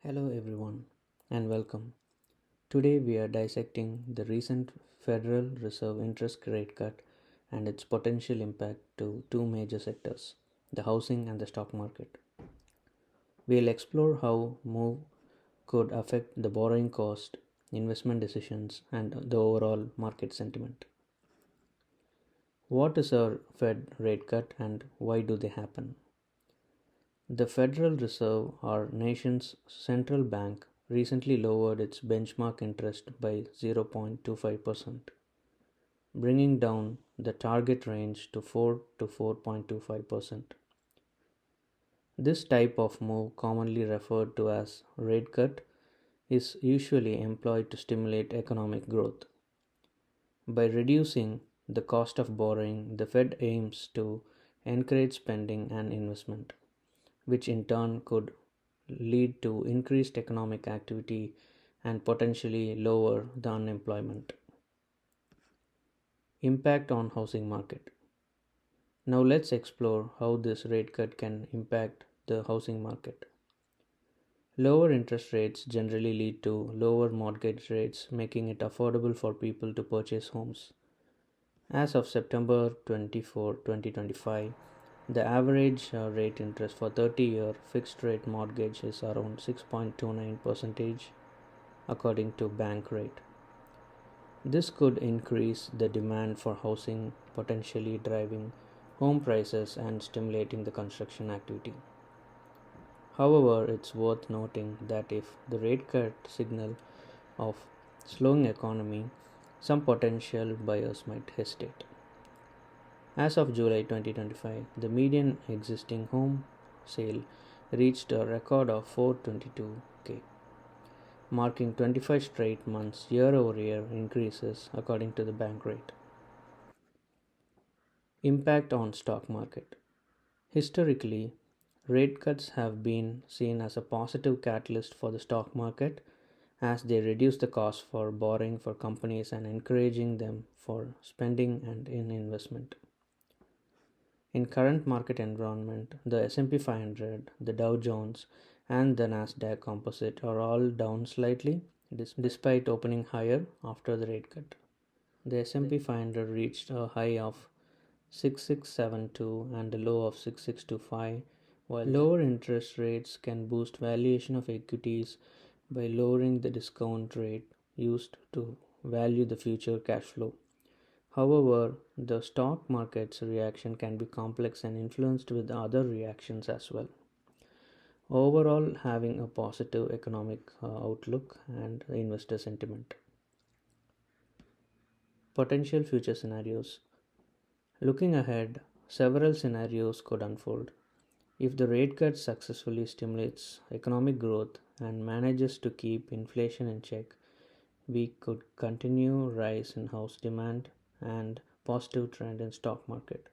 Hello everyone and welcome. Today we are dissecting the recent Federal Reserve interest rate cut and its potential impact to two major sectors, the housing and the stock market. We'll explore how move could affect the borrowing cost, investment decisions and the overall market sentiment. What is a Fed rate cut and why do they happen? The Federal Reserve, our nation's central bank, recently lowered its benchmark interest by 0.25%, bringing down the target range to 4 to 4.25%. This type of move, commonly referred to as rate cut, is usually employed to stimulate economic growth. By reducing the cost of borrowing, the Fed aims to encourage spending and investment, which in turn could lead to increased economic activity and potentially lower the unemployment. Impact on housing market. Now let's explore how this rate cut can impact the housing market. Lower interest rates generally lead to lower mortgage rates, making it affordable for people to purchase homes. As of September 24, 2025, the average rate interest for 30-year fixed rate mortgage is around 6.29% according to bank rate. This could increase the demand for housing, potentially driving home prices and stimulating the construction activity. However, it's worth noting that if the rate cut signal of slowing economy, some potential buyers might hesitate. As of July 2025, the median existing home sale reached a record of 422k, marking 25 straight months year-over-year increases according to the bank rate. Impact on stock market. Historically, rate cuts have been seen as a positive catalyst for the stock market as they reduce the cost for borrowing for companies and encouraging them for spending and in investment. In current market environment, the S&P 500, the Dow Jones, and the Nasdaq Composite are all down slightly despite opening higher after the rate cut. The S&P 500 reached a high of 6672 and a low of 6625, while lower interest rates can boost valuation of equities by lowering the discount rate used to value the future cash flow. However, the stock market's reaction can be complex and influenced with other reactions as well. Overall, having a positive economic outlook and investor sentiment. Potential future scenarios. Looking ahead, several scenarios could unfold. If the rate cut successfully stimulates economic growth and manages to keep inflation in check, we could continue rise in house demand and positive trend in stock market.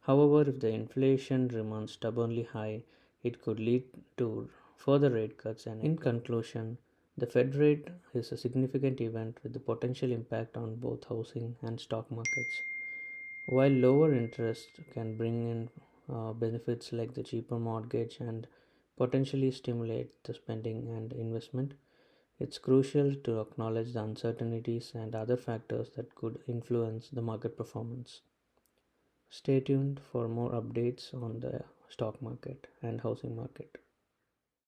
However, if the inflation remains stubbornly high, it could lead to further rate cuts and in conclusion, the Fed rate is a significant event with the potential impact on both housing and stock markets. While lower interest can bring in benefits like the cheaper mortgage and potentially stimulate the spending and investment, it's crucial to acknowledge the uncertainties and other factors that could influence the market performance. Stay tuned for more updates on the stock market and housing market.